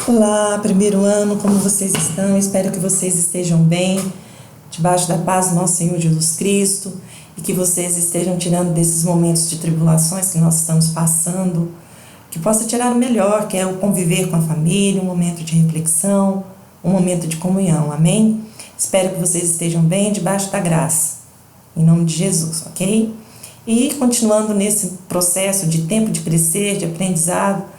Olá, primeiro ano, como vocês estão? Espero que vocês estejam bem, debaixo da paz do nosso Senhor Jesus Cristo, e que vocês estejam tirando desses momentos de tribulações que nós estamos passando, que possa tirar o melhor, que é o conviver com a família, um momento de reflexão, um momento de comunhão, amém? Espero que vocês estejam bem, debaixo da graça, em nome de Jesus, ok? E continuando nesse processo de tempo de crescer, de aprendizado,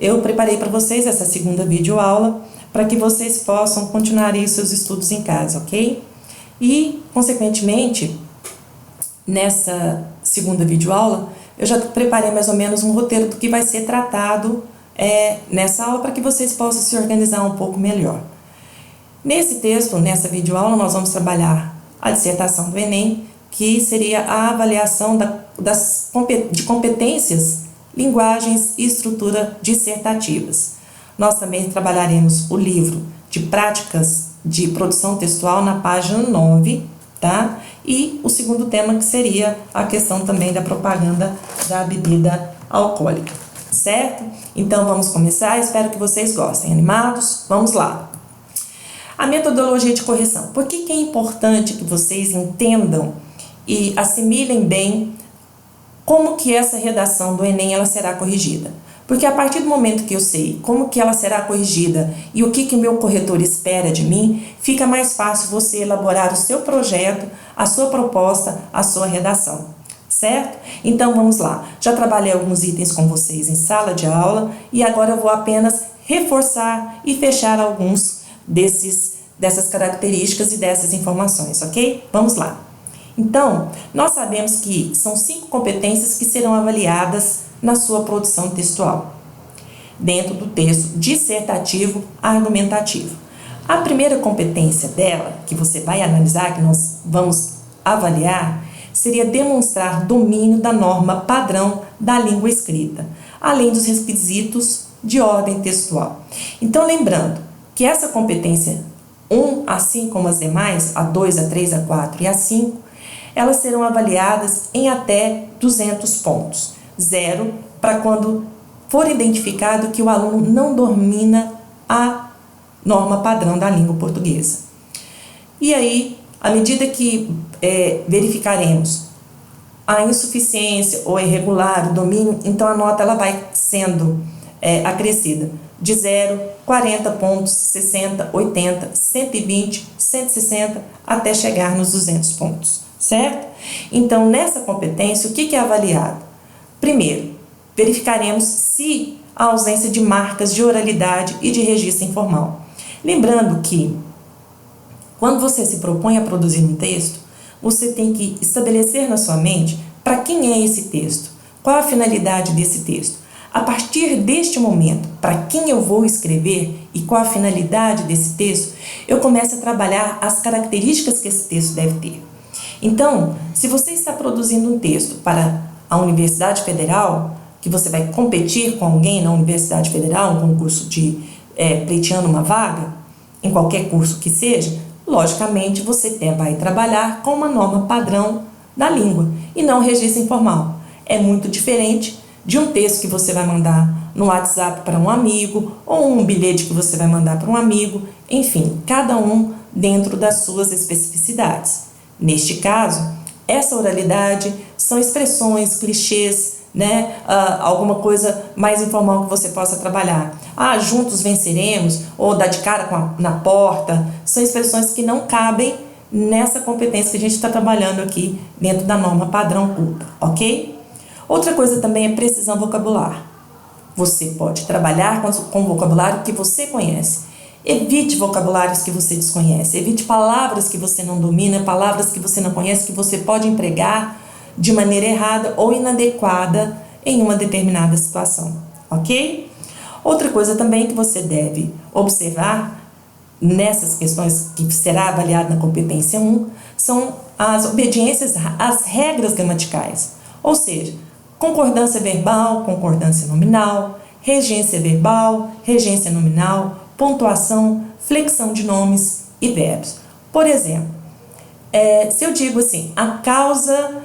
eu preparei para vocês essa segunda videoaula para que vocês possam continuar aí os seus estudos em casa, ok? E, consequentemente, nessa segunda videoaula, eu já preparei mais ou menos um roteiro do que vai ser tratado nessa aula para que vocês possam se organizar um pouco melhor. Nesse texto, nessa videoaula, nós vamos trabalhar a dissertação do Enem, que seria a avaliação de competências, linguagens e estrutura dissertativas. Nós também trabalharemos o livro de práticas de produção textual na página 9, tá? E o segundo tema que seria a questão também da propaganda da bebida alcoólica, certo? Então vamos começar, espero que vocês gostem. Animados? Vamos lá! A metodologia de correção. Por que é importante que vocês entendam e assimilem bem como que essa redação do Enem ela será corrigida? Porque a partir do momento que eu sei como que ela será corrigida e o que o meu corretor espera de mim, fica mais fácil você elaborar o seu projeto, a sua proposta, a sua redação, certo? Então vamos lá, já trabalhei alguns itens com vocês em sala de aula e agora eu vou apenas reforçar e fechar alguns dessas características e dessas informações, ok? Vamos lá. Então, nós sabemos que são 5 competências que serão avaliadas na sua produção textual, dentro do texto dissertativo argumentativo. A primeira competência dela, que você vai analisar, que nós vamos avaliar, seria demonstrar domínio da norma padrão da língua escrita, além dos requisitos de ordem textual. Então, lembrando que essa competência 1, assim como as demais, a 2, a 3, a 4 e a 5, elas serão avaliadas em até 200 pontos. 0 para quando for identificado que o aluno não domina a norma padrão da língua portuguesa. E aí, à medida que verificaremos a insuficiência ou irregular, o domínio, então a nota ela vai sendo acrescida de 0, 40 pontos, 60, 80, 120, 160, até chegar nos 200 pontos. Certo? Então, nessa competência, o que é avaliado? Primeiro, verificaremos se há ausência de marcas de oralidade e de registro informal. Lembrando que, quando você se propõe a produzir um texto, você tem que estabelecer na sua mente para quem é esse texto, qual a finalidade desse texto. A partir deste momento, para quem eu vou escrever e qual a finalidade desse texto, eu começo a trabalhar as características que esse texto deve ter. Então, se você está produzindo um texto para a Universidade Federal, que você vai competir com alguém na Universidade Federal, um concurso de pleiteando uma vaga, em qualquer curso que seja, logicamente você vai trabalhar com uma norma padrão da língua e não registro informal. É muito diferente de um texto que você vai mandar no WhatsApp para um amigo ou um bilhete que você vai mandar para um amigo, enfim, cada um dentro das suas especificidades. Neste caso, essa oralidade são expressões, clichês, né? Alguma coisa mais informal que você possa trabalhar. Juntos venceremos, ou dar de cara na porta, são expressões que não cabem nessa competência que a gente está trabalhando aqui dentro da norma padrão culta, ok? Outra coisa também é precisão vocabular. Você pode trabalhar com vocabulário que você conhece. Evite vocabulários que você desconhece, evite palavras que você não domina, palavras que você não conhece, que você pode empregar de maneira errada ou inadequada em uma determinada situação, ok? Outra coisa também que você deve observar nessas questões que será avaliada na competência 1 são as obediências às regras gramaticais, ou seja, concordância verbal, concordância nominal, regência verbal, regência nominal, pontuação, flexão de nomes e verbos. Por exemplo, se eu digo assim, a causa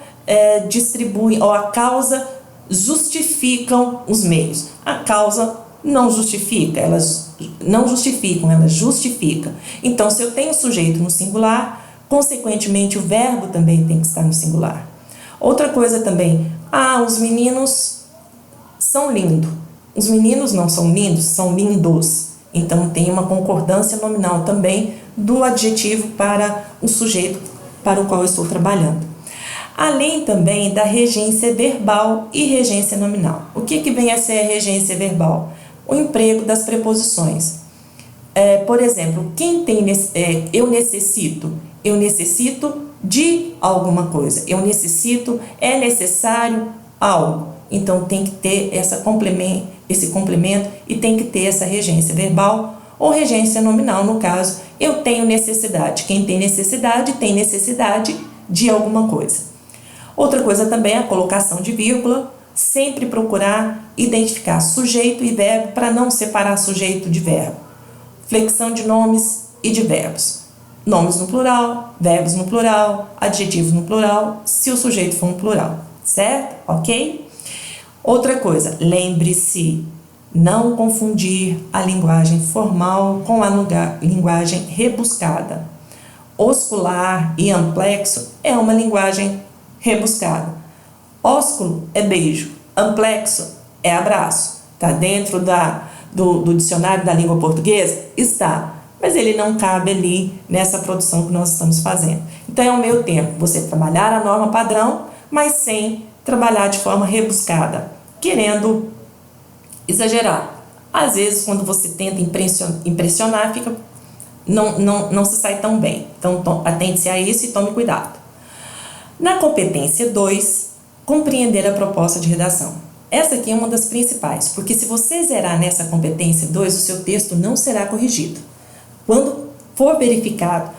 distribui, ou a causa justificam os meios. A causa não justifica, ela não justificam, ela justifica. Então, se eu tenho sujeito no singular, consequentemente o verbo também tem que estar no singular. Outra coisa também, os meninos são lindos. Os meninos não são lindos, são lindos. Então, tem uma concordância nominal também do adjetivo para o sujeito para o qual eu estou trabalhando. Além também da regência verbal e regência nominal. O que vem a ser a regência verbal? O emprego das preposições. Por exemplo, quem tem eu necessito de alguma coisa. Eu necessito, é necessário algo. Então tem que ter esse complemento e tem que ter essa regência verbal ou regência nominal, no caso, eu tenho necessidade. Quem tem necessidade de alguma coisa. Outra coisa também é a colocação de vírgula, sempre procurar identificar sujeito e verbo para não separar sujeito de verbo. Flexão de nomes e de verbos. Nomes no plural, verbos no plural, adjetivos no plural, se o sujeito for no plural, certo? Ok? Outra coisa, lembre-se, não confundir a linguagem formal com a linguagem rebuscada. Oscular e amplexo é uma linguagem rebuscada. Ósculo é beijo, amplexo é abraço. Está dentro do dicionário da língua portuguesa? Está, mas ele não cabe ali nessa produção que nós estamos fazendo. Então é o meu tempo, você trabalhar a norma padrão, mas sem trabalhar de forma rebuscada, querendo exagerar. Às vezes, quando você tenta impressionar, não se sai tão bem. Então, atente-se a isso e tome cuidado. Na competência 2, compreender a proposta de redação. Essa aqui é uma das principais, porque se você zerar nessa competência 2, o seu texto não será corrigido. Quando for verificado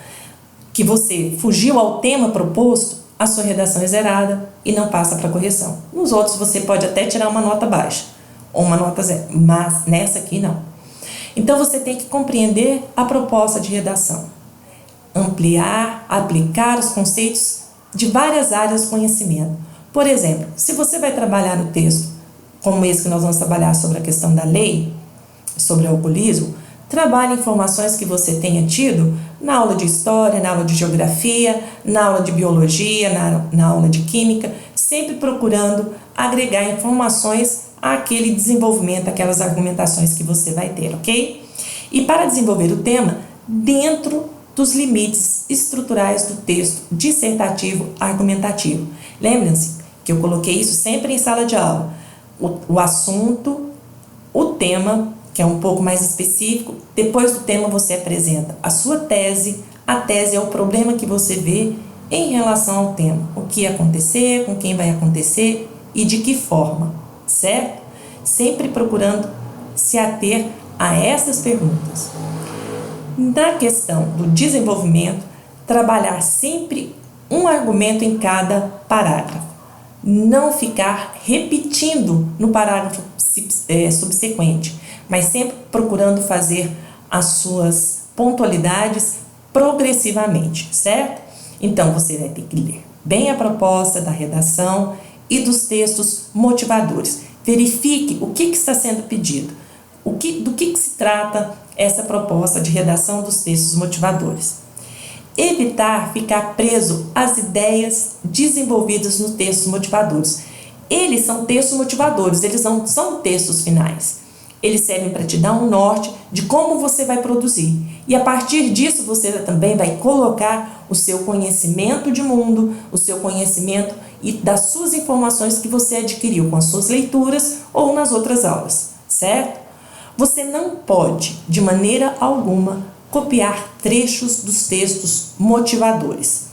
que você fugiu ao tema proposto, a sua redação é zerada e não passa para correção. Nos outros você pode até tirar uma nota baixa ou uma nota zero, mas nessa aqui não. Então você tem que compreender a proposta de redação, ampliar, aplicar os conceitos de várias áreas do conhecimento. Por exemplo, se você vai trabalhar no texto, como esse que nós vamos trabalhar sobre a questão da lei, sobre o alcoolismo, trabalhe informações que você tenha tido na aula de história, na aula de geografia, na aula de biologia, na aula de química, sempre procurando agregar informações àquele desenvolvimento, aquelas argumentações que você vai ter, ok? E para desenvolver o tema dentro dos limites estruturais do texto dissertativo argumentativo. Lembrem-se que eu coloquei isso sempre em sala de aula. O assunto, o tema, que é um pouco mais específico, depois do tema você apresenta a sua tese. A tese é o problema que você vê em relação ao tema. O que ia acontecer, com quem vai acontecer e de que forma, certo? Sempre procurando se ater a essas perguntas. Na questão do desenvolvimento, trabalhar sempre um argumento em cada parágrafo. Não ficar repetindo no parágrafo subsequente, mas sempre procurando fazer as suas pontualidades progressivamente, certo? Então, você vai ter que ler bem a proposta da redação e dos textos motivadores. Verifique o que está sendo pedido, do que se trata essa proposta de redação dos textos motivadores. Evitar ficar preso às ideias desenvolvidas nos textos motivadores. Eles são textos motivadores, eles não são textos finais. Eles servem para te dar um norte de como você vai produzir. E a partir disso você também vai colocar o seu conhecimento de mundo, o seu conhecimento e das suas informações que você adquiriu com as suas leituras ou nas outras aulas, certo? Você não pode, de maneira alguma, copiar trechos dos textos motivadores.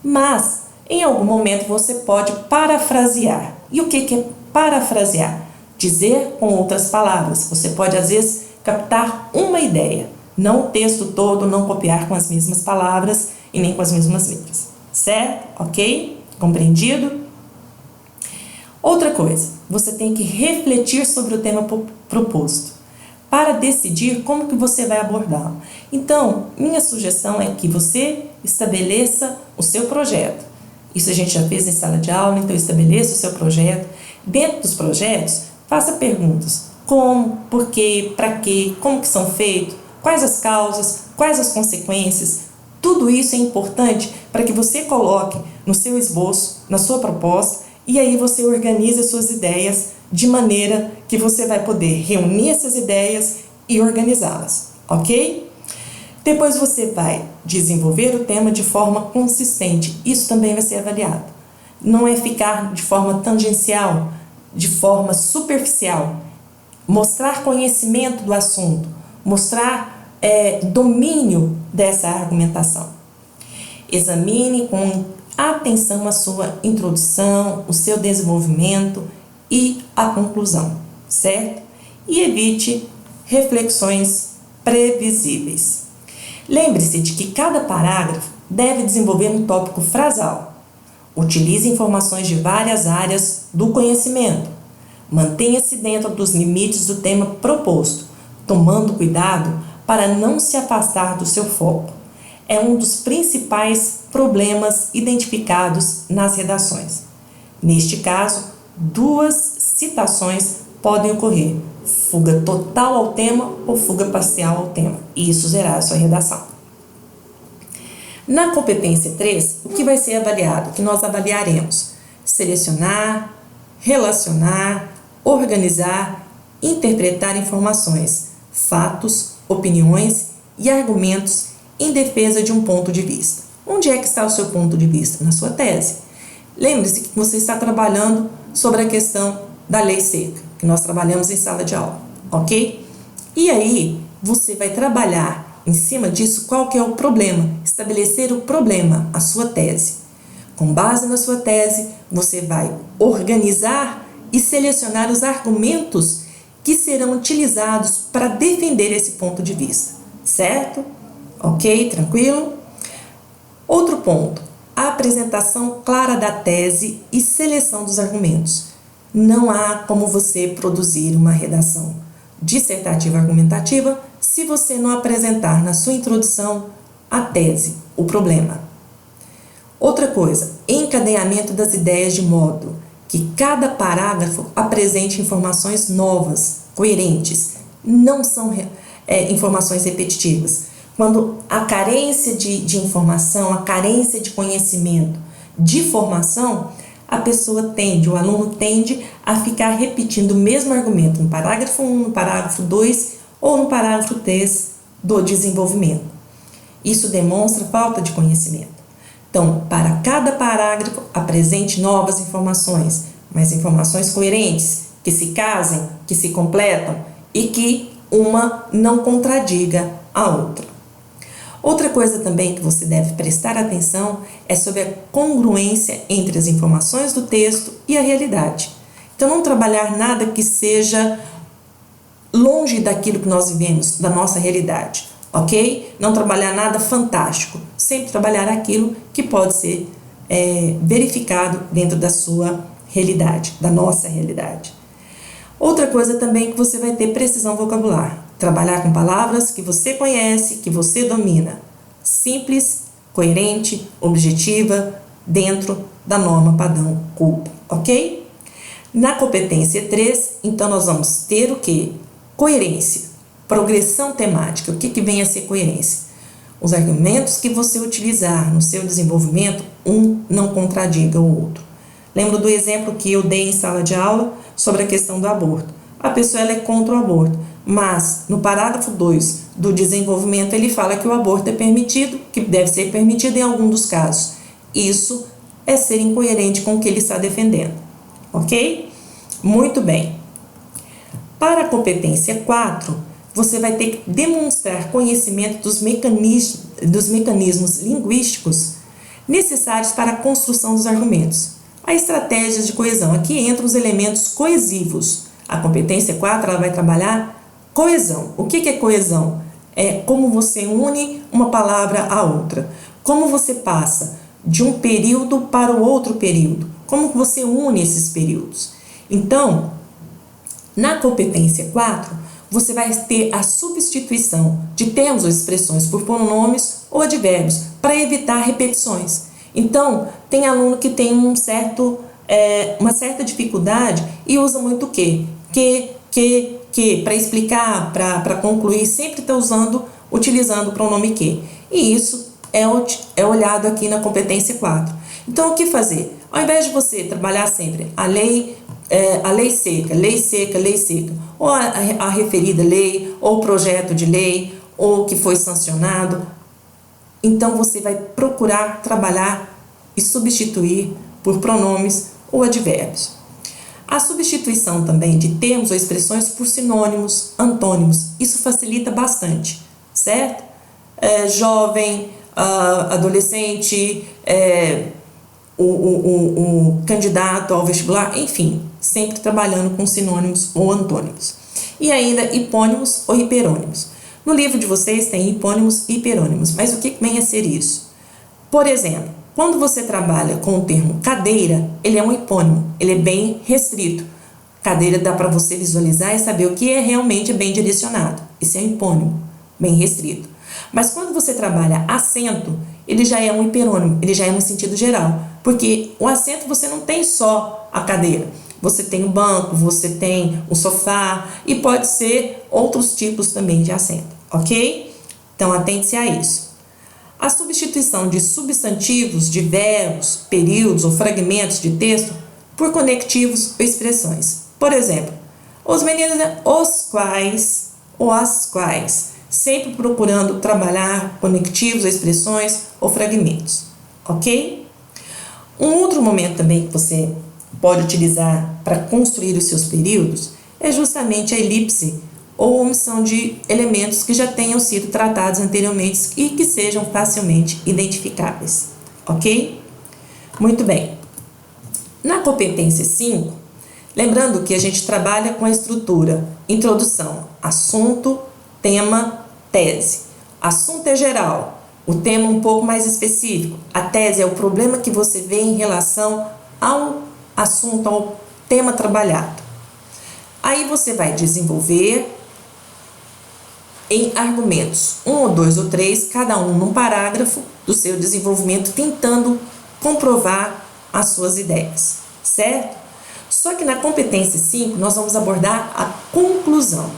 Mas, em algum momento, você pode parafrasear. E o que é parafrasear? Dizer com outras palavras. Você pode, às vezes, captar uma ideia. Não o texto todo, não copiar com as mesmas palavras e nem com as mesmas letras. Certo? Ok? Compreendido? Outra coisa, você tem que refletir sobre o tema proposto para decidir como que você vai abordá-lo. Então, minha sugestão é que você estabeleça o seu projeto. Isso a gente já fez em sala de aula, então estabeleça o seu projeto. Dentro dos projetos, faça perguntas. Como, por quê, para quê, como que são feitos, quais as causas, quais as consequências. Tudo isso é importante para que você coloque no seu esboço, na sua proposta, e aí você organize as suas ideias de maneira que você vai poder reunir essas ideias e organizá-las, ok? Depois você vai desenvolver o tema de forma consistente. Isso também vai ser avaliado. Não é ficar de forma tangencial, de forma superficial. Mostrar conhecimento do assunto, mostrar domínio dessa argumentação. Examine com atenção a sua introdução, o seu desenvolvimento e a conclusão, certo? E evite reflexões previsíveis. Lembre-se de que cada parágrafo deve desenvolver um tópico frasal. Utilize informações de várias áreas do conhecimento. Mantenha-se dentro dos limites do tema proposto, tomando cuidado para não se afastar do seu foco. É um dos principais problemas identificados nas redações. Neste caso, 2 citações podem ocorrer: fuga total ao tema ou fuga parcial ao tema. E isso será a sua redação. Na competência 3, o que vai ser avaliado? O que nós avaliaremos? Selecionar, relacionar, organizar, interpretar informações, fatos, opiniões e argumentos em defesa de um ponto de vista. Onde é que está o seu ponto de vista? Na sua tese. Lembre-se que você está trabalhando sobre a questão da lei seca, que nós trabalhamos em sala de aula, ok? E aí, você vai trabalhar em cima disso qual que é o problema, estabelecer o problema, a sua tese. Com base na sua tese, você vai organizar e selecionar os argumentos que serão utilizados para defender esse ponto de vista, certo? Ok? Tranquilo? Outro ponto, a apresentação clara da tese e seleção dos argumentos. Não há como você produzir uma redação dissertativa argumentativa se você não apresentar na sua introdução a tese, o problema. Outra coisa, encadeamento das ideias de modo que cada parágrafo apresente informações novas, coerentes, não são informações repetitivas. Quando a carência de informação, a carência de conhecimento, de formação, a pessoa tende, o aluno tende a ficar repetindo o mesmo argumento no parágrafo 1, no parágrafo 2 ou no parágrafo 3 do desenvolvimento. Isso demonstra falta de conhecimento. Então, para cada parágrafo, apresente novas informações, mas informações coerentes, que se casem, que se completam e que uma não contradiga a outra. Outra coisa também que você deve prestar atenção é sobre a congruência entre as informações do texto e a realidade. Então, não trabalhar nada que seja longe daquilo que nós vivemos, da nossa realidade, ok? Não trabalhar nada fantástico, sempre trabalhar aquilo que pode ser verificado dentro da sua realidade, da nossa realidade. Outra coisa também que você vai ter precisão vocabular. Trabalhar com palavras que você conhece, que você domina. Simples, coerente, objetiva, dentro da norma padrão CULPA, ok? Na competência 3, então nós vamos ter o quê? Coerência, progressão temática. O que vem a ser coerência? Os argumentos que você utilizar no seu desenvolvimento, um não contradiga o outro. Lembro do exemplo que eu dei em sala de aula sobre a questão do aborto. A pessoa ela é contra o aborto, mas no parágrafo 2 do desenvolvimento ele fala que o aborto é permitido, que deve ser permitido em algum dos casos. Isso é ser incoerente com o que ele está defendendo, ok? Muito bem. Para a competência 4, você vai ter que demonstrar conhecimento dos mecanismos linguísticos necessários para a construção dos argumentos. A estratégia de coesão, aqui entram os elementos coesivos. A competência 4 ela vai trabalhar coesão. O que é coesão? É como você une uma palavra à outra. Como você passa de um período para o outro período. Como você une esses períodos. Então, na competência 4, você vai ter a substituição de termos ou expressões por pronomes ou advérbios para evitar repetições. Então, tem aluno que tem uma certa dificuldade e usa muito o quê? Que, que, para explicar, para concluir, sempre está utilizando o pronome que. E isso é olhado aqui na competência 4. Então, o que fazer? Ao invés de você trabalhar sempre a lei seca, ou a referida lei, ou o projeto de lei, ou o que foi sancionado, então você vai procurar trabalhar e substituir por pronomes ou advérbios. A substituição também de termos ou expressões por sinônimos, antônimos, isso facilita bastante, certo? Jovem, adolescente, o candidato ao vestibular, enfim, sempre trabalhando com sinônimos ou antônimos. E ainda hipônimos ou hiperônimos. No livro de vocês tem hipônimos e hiperônimos, mas o que vem a ser isso? Por exemplo, quando você trabalha com o termo cadeira, ele é um hipônimo, ele é bem restrito. Cadeira dá para você visualizar e saber o que realmente é bem direcionado. Isso é um hipônimo, bem restrito. Mas quando você trabalha assento, ele já é um hiperônimo, ele já é no sentido geral. Porque o assento você não tem só a cadeira. Você tem o banco, você tem o sofá e pode ser outros tipos também de assento, ok? Então, atente-se a isso. A substituição de substantivos, de verbos, períodos ou fragmentos de texto por conectivos ou expressões. Por exemplo, os meninos, os quais ou as quais, sempre procurando trabalhar conectivos ou expressões ou fragmentos, ok? Um outro momento também que você pode utilizar para construir os seus períodos é justamente a elipse ou omissão de elementos que já tenham sido tratados anteriormente e que sejam facilmente identificáveis, ok? Muito bem. Na competência 5, lembrando que a gente trabalha com a estrutura introdução, assunto, tema, tese. Assunto é geral, o tema um pouco mais específico. A tese é o problema que você vê em relação ao assunto, ao tema trabalhado. Aí você vai desenvolver em argumentos, 1 ou 2 ou 3, cada um num parágrafo do seu desenvolvimento, tentando comprovar as suas ideias, certo? Só que na competência 5, nós vamos abordar a conclusão.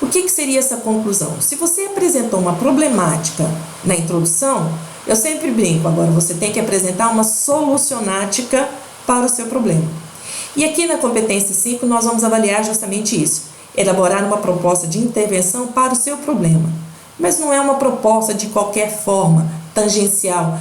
O que seria essa conclusão? Se você apresentou uma problemática na introdução, eu sempre brinco, agora você tem que apresentar uma solucionática para o seu problema. E aqui na competência 5, nós vamos avaliar justamente isso. Elaborar uma proposta de intervenção para o seu problema. Mas não é uma proposta de qualquer forma, tangencial.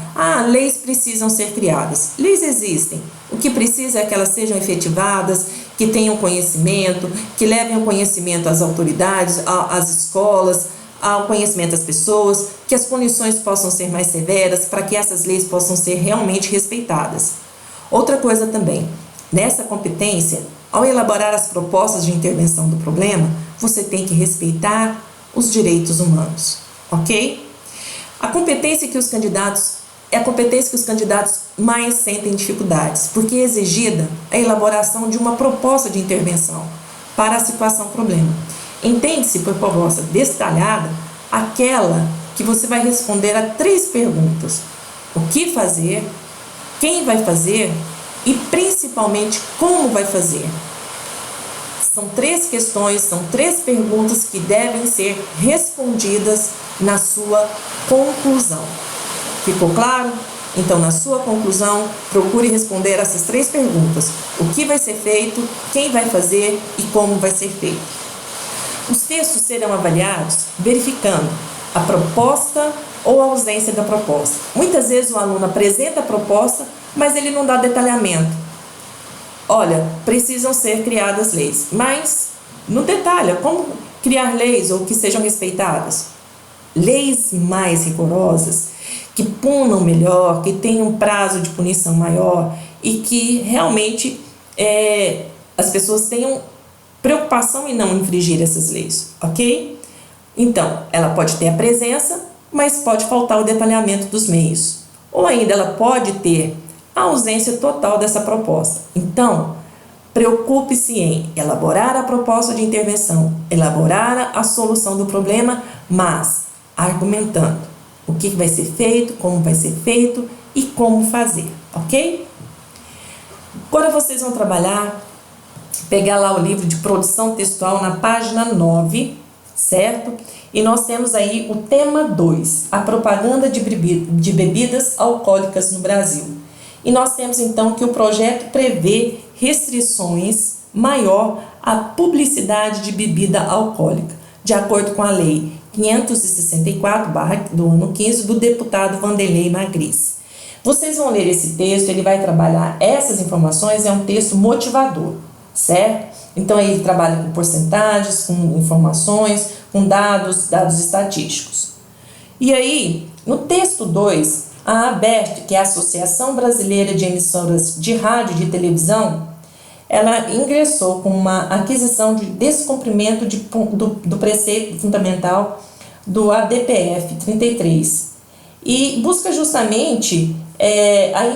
Leis precisam ser criadas. Leis existem. O que precisa é que elas sejam efetivadas, que tenham conhecimento, que levem o conhecimento às autoridades, às escolas, ao conhecimento das pessoas, que as punições possam ser mais severas, para que essas leis possam ser realmente respeitadas. Outra coisa também, nessa competência, ao elaborar as propostas de intervenção do problema, você tem que respeitar os direitos humanos, ok? A competência que os candidatos é a competência que os candidatos mais sentem dificuldades, porque é exigida a elaboração de uma proposta de intervenção para a situação problema. Entende-se por proposta detalhada aquela que você vai responder a 3 perguntas: o que fazer, quem vai fazer e principalmente como vai fazer. São 3 questões, são 3 perguntas que devem ser respondidas na sua conclusão. Ficou claro? Então, na sua conclusão, procure responder essas 3 perguntas: o que vai ser feito, quem vai fazer e como vai ser feito. Os textos serão avaliados verificando a proposta ou a ausência da proposta. Muitas vezes o aluno apresenta a proposta, mas ele não dá detalhamento. Olha, precisam ser criadas leis, mas não detalha como criar leis ou que sejam respeitadas. Leis mais rigorosas, que punam melhor, que tenham um prazo de punição maior e que realmente as pessoas tenham preocupação em não infringir essas leis, ok? Então, ela pode ter a presença, mas pode faltar o detalhamento dos meios. Ou ainda ela pode ter a ausência total dessa proposta. Então, preocupe-se em elaborar a proposta de intervenção, elaborar a solução do problema, mas argumentando o que vai ser feito, como vai ser feito e como fazer, ok? Agora vocês vão trabalhar pegar lá o livro de produção textual na página 9, certo? E nós temos aí o tema 2, a propaganda de bebidas alcoólicas no Brasil. E nós temos então que o projeto prevê restrições maior à publicidade de bebida alcoólica, de acordo com a Lei 564, do ano 15, do deputado Vanderlei Magris. Vocês vão ler esse texto, ele vai trabalhar essas informações, é um texto motivador, certo? Então ele trabalha com porcentagens, com informações, com dados estatísticos. E aí, no texto 2, a ABERT, que é a Associação Brasileira de Emissoras de Rádio e de Televisão, ela ingressou com uma aquisição de descumprimento do preceito fundamental do ADPF 33 e busca justamente a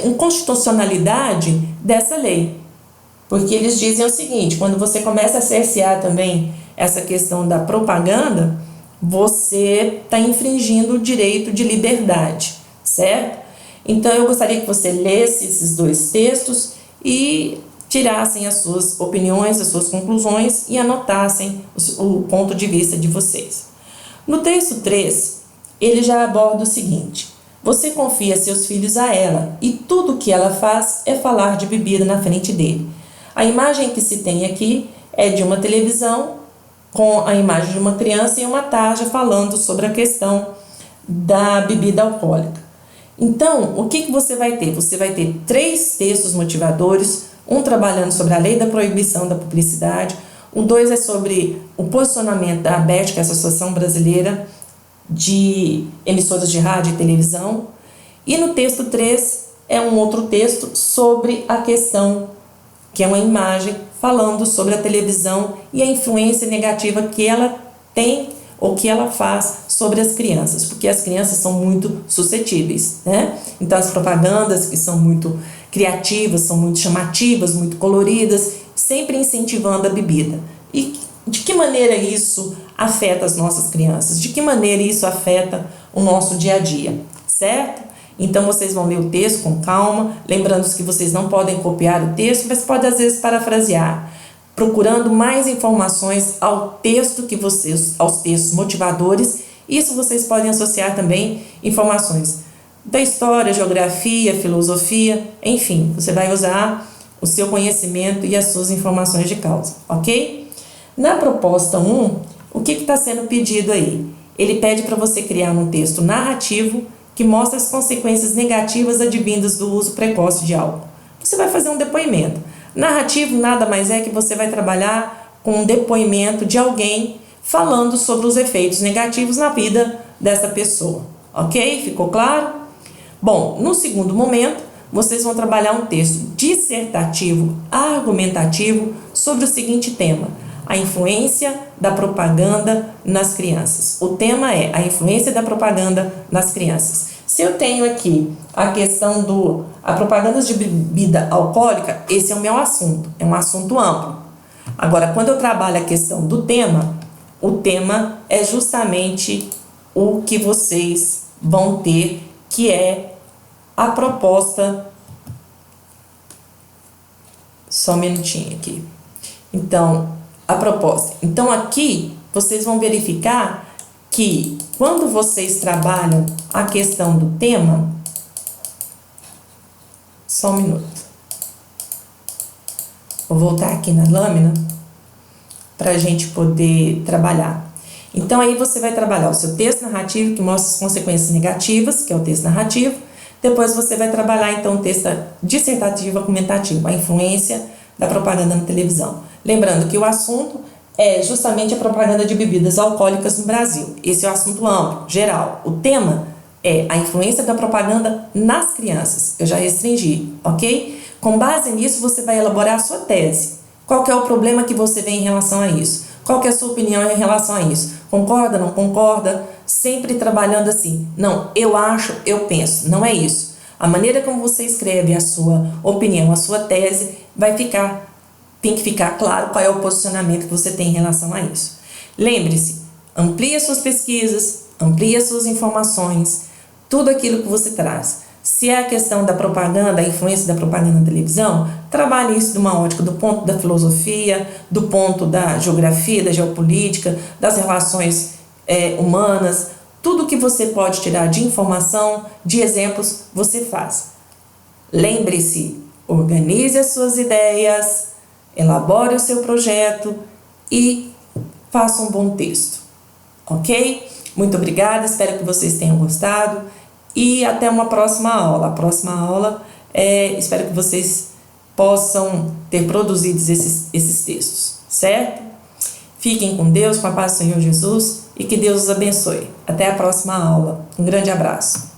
inconstitucionalidade dessa lei. Porque eles dizem o seguinte, quando você começa a cercear também essa questão da propaganda, você está infringindo o direito de liberdade, certo? Então eu gostaria que você lesse esses dois textos e tirassem as suas opiniões, as suas conclusões e anotassem o ponto de vista de vocês. No texto 3, ele já aborda o seguinte: você confia seus filhos a ela e tudo o que ela faz é falar de bebida na frente dele. A imagem que se tem aqui é de uma televisão com a imagem de uma criança e uma tarja falando sobre a questão da bebida alcoólica. Então, o que você vai ter? Você vai ter 3 textos motivadores, um trabalhando sobre a lei da proibição da publicidade, o 2 é sobre o posicionamento da ABERT, que é a Associação Brasileira de Emissoras de Rádio e Televisão, e no texto 3 é um outro texto sobre a questão, que é uma imagem falando sobre a televisão e a influência negativa que ela tem ou que ela faz sobre as crianças, porque as crianças são muito suscetíveis, né? Então as propagandas que são muito criativas, são muito chamativas, muito coloridas, sempre incentivando a bebida. E de que maneira isso afeta as nossas crianças? De que maneira isso afeta o nosso dia a dia, certo? Então vocês vão ler o texto com calma, lembrando que vocês não podem copiar o texto, mas pode às vezes parafrasear, procurando mais informações ao texto aos textos motivadores. Isso vocês podem associar também informações da história, geografia, filosofia, enfim, você vai usar o seu conhecimento e as suas informações de causa, ok? Na proposta 1, o que está sendo pedido aí? Ele pede para você criar um texto narrativo que mostra as consequências negativas advindas do uso precoce de álcool. Você vai fazer um depoimento. Narrativo nada mais é que você vai trabalhar com um depoimento de alguém falando sobre os efeitos negativos na vida dessa pessoa. Ok? Ficou claro? Bom, no segundo momento, vocês vão trabalhar um texto dissertativo, argumentativo sobre o seguinte tema: a influência da propaganda nas crianças. O tema é a influência da propaganda nas crianças. Se eu tenho aqui a questão a propaganda de bebida alcoólica, esse é o meu assunto, é um assunto amplo. Agora, quando eu trabalho a questão do tema, o tema é justamente o que vocês vão ter, que é a proposta. Só um minutinho aqui. Então, a proposta. Então, aqui vocês vão verificar que quando vocês trabalham a questão do tema, só um minuto. Vou voltar aqui na lâmina para a gente poder trabalhar. Então, aí você vai trabalhar o seu texto narrativo, que mostra as consequências negativas, que é o texto narrativo. Depois você vai trabalhar, então, o texto dissertativo argumentativo, a influência da propaganda na televisão. Lembrando que o assunto é justamente a propaganda de bebidas alcoólicas no Brasil. Esse é o assunto amplo, geral. O tema é a influência da propaganda nas crianças. Eu já restringi, ok? Com base nisso, você vai elaborar a sua tese. Qual que é o problema que você vê em relação a isso? Qual que é a sua opinião em relação a isso? Concorda, não concorda? Sempre trabalhando assim. Não, eu acho, eu penso. Não é isso. A maneira como você escreve a sua opinião, a sua tese, tem que ficar claro qual é o posicionamento que você tem em relação a isso. Lembre-se, amplie as suas pesquisas, amplie as suas informações, tudo aquilo que você traz. Se é a questão da propaganda, a influência da propaganda na televisão, trabalhe isso de uma ótica do ponto da filosofia, do ponto da geografia, da geopolítica, das relações humanas. Tudo que você pode tirar de informação, de exemplos, você faz. Lembre-se, organize as suas ideias, elabore o seu projeto e faça um bom texto. Ok? Muito obrigada, espero que vocês tenham gostado e até uma próxima aula. A próxima aula, espero que vocês possam ter produzido esses textos, certo? Fiquem com Deus, com a paz do Senhor Jesus e que Deus os abençoe. Até a próxima aula. Um grande abraço.